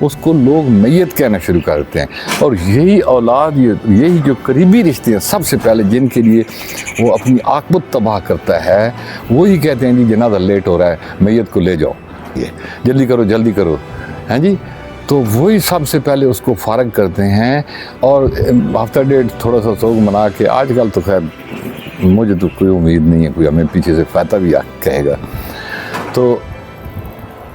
اس کو لوگ میت کہنا شروع کر دیتے ہیں. اور یہی اولاد، یہی جو قریبی رشتے ہیں سب سے پہلے جن کے لیے وہ اپنی عاقبت تباہ کرتا ہے، وہی کہتے ہیں جی جنازہ لیٹ ہو رہا ہے، میت کو لے جاؤ، جلدی کرو جلدی کرو، ہیں جی. تو وہی سب سے پہلے اس کو فارغ کرتے ہیں. اور ہفتہ ڈیڑھ تھوڑا سا سوگ منا کے، آج کل تو خیر مجھے تو کوئی امید نہیں ہے کوئی ہمیں پیچھے سے فائدہ بھی کہے گا. تو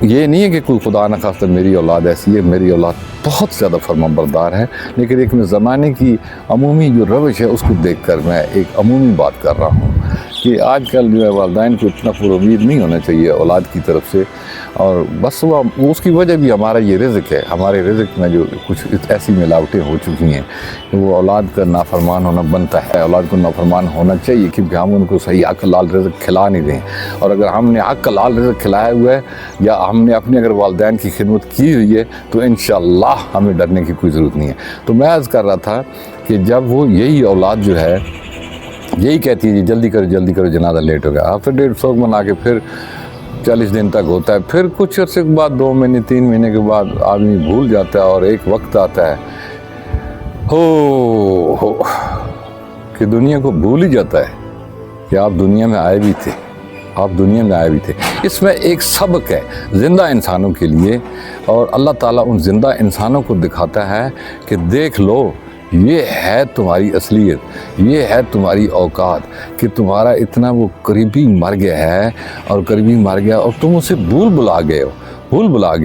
یہ نہیں ہے کہ کوئی خدا نہ خواستہ میری اولاد ایسی ہے، میری اولاد بہت زیادہ فرما بردار ہے، لیکن ایک میں زمانے کی عمومی جو روش ہے اس کو دیکھ کر میں ایک عمومی بات کر رہا ہوں کہ آج کل جو ہے والدین کو اتنا پر امید نہیں ہونا چاہیے اولاد کی طرف سے. اور بس وہ اس کی وجہ بھی ہمارا یہ رزق ہے. ہمارے رزق میں جو کچھ ایسی ملاوٹیں ہو چکی ہیں کہ وہ اولاد کا نافرمان ہونا بنتا ہے. اولاد کو نافرمان ہونا چاہیے کیونکہ ہم ان کو صحیح حق لال رزق کھلا نہیں رہے ہیں. اور اگر ہم نے حق لال رزق کھلایا ہوا ہے یا ہم نے اپنے اگر والدین کی خدمت کی ہوئی ہے تو انشاءاللہ ہمیں ڈرنے کی کوئی ضرورت نہیں ہے. تو میں عرض کر رہا تھا کہ جب وہ یہی اولاد جو ہے یہی کہتی ہے جی جلدی کرو جنازہ لیٹ ہو گیا، ہفتہ ڈیڑھ سوگ منا کے پھر 40 دن تک ہوتا ہے، پھر کچھ عرصے کے بعد 2 مہینے 3 مہینے کے بعد آدمی بھول جاتا ہے. اور ایک وقت آتا ہے ہو کہ دنیا کو بھول ہی جاتا ہے کہ آپ دنیا میں آئے بھی تھے. اس میں ایک سبق ہے زندہ انسانوں کے لیے، اور اللہ تعالیٰ ان زندہ انسانوں کو دکھاتا ہے کہ دیکھ لو یہ ہے تمہاری اصلیت، یہ ہے تمہاری اوقات کہ تمہارا اتنا وہ قریبی مر گیا ہے اور تم اسے بھول بلا گئے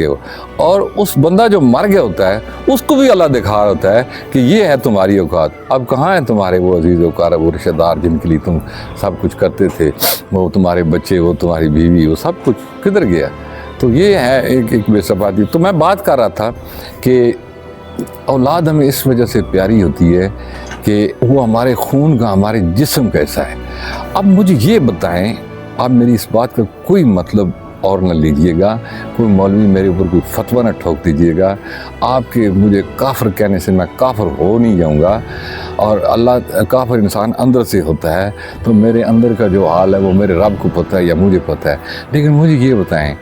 ہو. اور اس بندہ جو مر گیا ہوتا ہے اس کو بھی اللہ دکھا رہا ہوتا ہے کہ یہ ہے تمہاری اوقات. اب کہاں ہیں تمہارے وہ عزیز وقار، وہ رشتہ دار جن کے لیے تم سب کچھ کرتے تھے، وہ تمہارے بچے، وہ تمہاری بیوی، وہ سب کچھ کدھر گیا؟ تو یہ ہے ایک بے ثباتی. تو میں بات کر رہا تھا کہ اولاد ہمیں اس وجہ سے پیاری ہوتی ہے کہ وہ ہمارے خون کا، ہمارے جسم کا حصہ ہے. اب مجھے یہ بتائیں، آپ میری اس بات کا کوئی مطلب اور نہ لیجئے گا، کوئی مولوی میرے اوپر کوئی فتویٰ نہ ٹھوک دیجئے گا. آپ کے مجھے کافر کہنے سے میں کافر ہو نہیں جاؤں گا. اور اللہ کافر انسان اندر سے ہوتا ہے، تو میرے اندر کا جو حال ہے وہ میرے رب کو پتہ ہے یا مجھے پتہ ہے. لیکن مجھے یہ بتائیں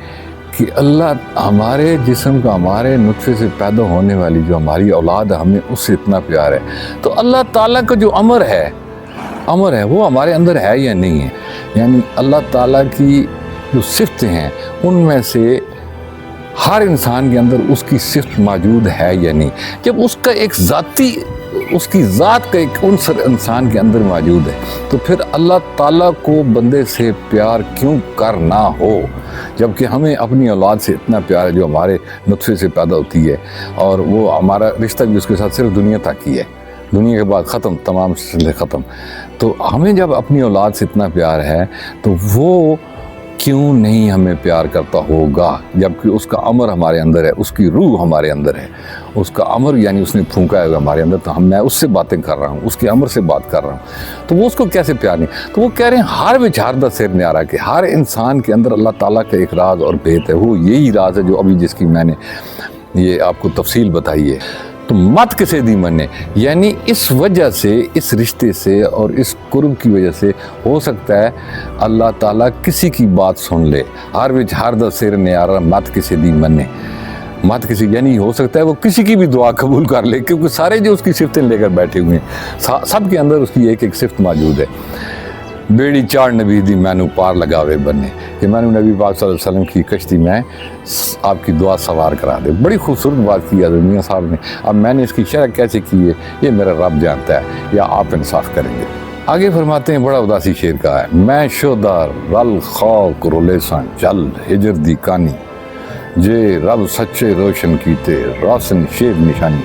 کہ اللہ ہمارے جسم کا، ہمارے نطفے سے پیدا ہونے والی جو ہماری اولاد ہے، ہمیں اس سے اتنا پیار ہے. تو اللہ تعالیٰ کا جو امر ہے وہ ہمارے اندر ہے یا نہیں ہے؟ یعنی اللہ تعالیٰ کی جو صفتیں ہیں ان میں سے ہر انسان کے اندر اس کی صفت موجود ہے یا نہیں؟ جب اس کا ایک ذاتی، اس کی ذات کا ایک عنصر انسان کے اندر موجود ہے تو پھر اللہ تعالیٰ کو بندے سے پیار کیوں کرنا ہو، جبکہ ہمیں اپنی اولاد سے اتنا پیار ہے جو ہمارے نطفے سے پیدا ہوتی ہے، اور وہ ہمارا رشتہ بھی اس کے ساتھ صرف دنیا تک ہی ہے، دنیا کے بعد ختم، تمام سلسلے ختم. تو ہمیں جب اپنی اولاد سے اتنا پیار ہے تو وہ کیوں نہیں ہمیں پیار کرتا ہوگا، جبکہ اس کا امر ہمارے اندر ہے، اس کی روح ہمارے اندر ہے، اس کا امر یعنی اس نے پھونکا ہے ہمارے اندر. تو میں اس سے باتیں کر رہا ہوں، اس کے امر سے بات کر رہا ہوں. تو وہ اس کو کیسے پیار نہیں؟ تو وہ کہہ رہے ہیں ہر وچاردہ سیر نیارا کہ ہر انسان کے اندر اللہ تعالیٰ کا ایک راز اور بھیت ہے. وہ یہی راز ہے جو ابھی جس کی میں نے یہ آپ کو تفصیل بتائی ہے. تو مت کسے دی مننے، یعنی اس وجہ سے، اس رشتے سے اور اس قرب کی وجہ سے ہو سکتا ہے اللہ تعالیٰ کسی کی بات سن لے. ہر دا سیر نیارا مت کسے دی مننے، مت کسی، یعنی ہو سکتا ہے وہ کسی کی بھی دعا قبول کر لے، کیونکہ سارے جو اس کی صفتیں لے کر بیٹھے ہوئے ہیں، سب کے اندر اس کی ایک صفت موجود ہے. بیڑی چاڑ نبی دی مینو پار لگاوے بننے، کہ میں نے نبی پاک صلی اللہ علیہ وسلم کی کشتی میں آپ کی دعا سوار کرا دے. بڑی خوبصورت بات کی ہے میاں صاحب نے. اب میں نے اس کی شرح کیسے کی ہے یہ میرا رب جانتا ہے، یا آپ انصاف کریں گے. آگے فرماتے ہیں، بڑا اداسی شعر کا ہے، میں شودار رل خاک رولے سان چل ہجر دی کانی، جے رب سچے روشن کیتے روشن شیر نشانی.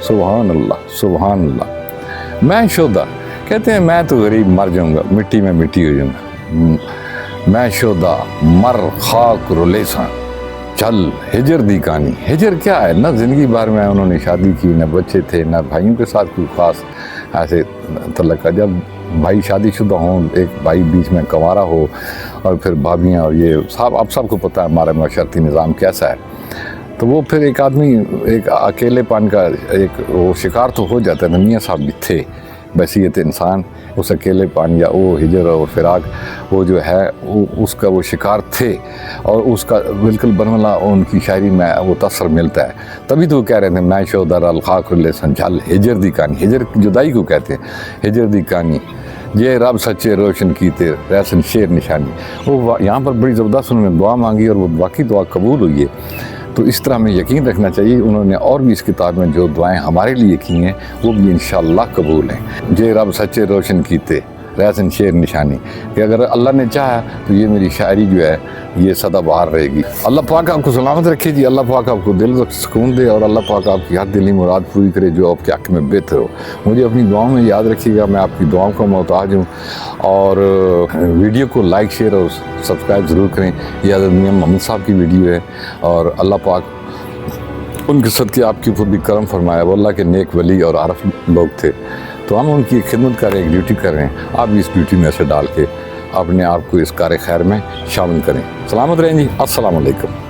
سبحان اللہ سبحان اللہ. میں شودہ کہتے ہیں میں تو غریب مر جاؤں گا، مٹی میں مٹی ہو جاؤں گا. میں شودہ مر خاک رولے سان چل ہجر دی کہانی. ہجر کیا ہے؟ نہ زندگی بھر میں انہوں نے شادی کی، نہ بچے تھے، نہ بھائیوں کے ساتھ کوئی خاص ایسے تعلق کا. جب بھائی شادی شدہ ہوں، ایک بھائی بیچ میں کنوارا ہو، اور پھر بھابیاں، اور یہ آپ سب کو پتہ ہے ہمارا معاشرتی نظام کیسا ہے. تو وہ پھر ایک آدمی ایک اکیلے پن کا ایک وہ شکار تو ہو جاتا ہے. میاں صاحب بھی تھے بحیثیت انسان اس اکیلے پان یا وہ ہجر اور فراق وہ جو ہے اس کا وہ شکار تھے، اور اس کا بالکل برملا ان کی شاعری میں وہ تاثر ملتا ہے. تبھی تو وہ کہہ رہے تھے میں شودر الخاک لسن جھل ہجر دی کہانی، ہجر جدائی کو کہتے ہیں، ہجر دی کہانی یہ رب سچے روشن کیتے ریسن شیر نشانی. وہ یہاں پر بڑی زبردست انہوں نے دعا مانگی اور وہ واقعی دعا قبول ہوئی ہے. تو اس طرح ہمیں یقین رکھنا چاہیے انہوں نے اور بھی اس کتاب میں جو دعائیں ہمارے لیے کی ہیں وہ بھی انشاءاللہ قبول ہیں. جے رب سچے روشن کیتے ریسن شیر نشانی، کہ اگر اللہ نے چاہا تو یہ میری شاعری جو ہے یہ سدا بہار رہے گی. اللہ پاک آپ کو سلامت رکھے جی، اللہ پاک آپ کو دل کو سکون دے، اور اللہ پاک آپ کی ہر دلی مراد پوری کرے جو آپ کے حق میں بہتر ہو. مجھے اپنی دعاؤں میں یاد رکھیے گا، میں آپ کی دعاؤں کا محتاج ہوں. اور ویڈیو کو لائک شیئر اور سبسکرائب ضرور کریں. یہ حضرت میاں محمد صاحب کی ویڈیو ہے، اور اللہ پاک ان کے صدقے آپ کے اوپر بھی کرم فرمایا. وہ اللہ کے نیک ولی اور عارف لوگ تھے، تو ہم ان کی خدمت کر رہے ہیں، ایک ڈیوٹی کر رہے ہیں. آپ بھی اس ڈیوٹی میں سے ڈال کے اپنے آپ کو اس کار خیر میں شامل کریں. سلامت رہیں جی، السلام علیکم.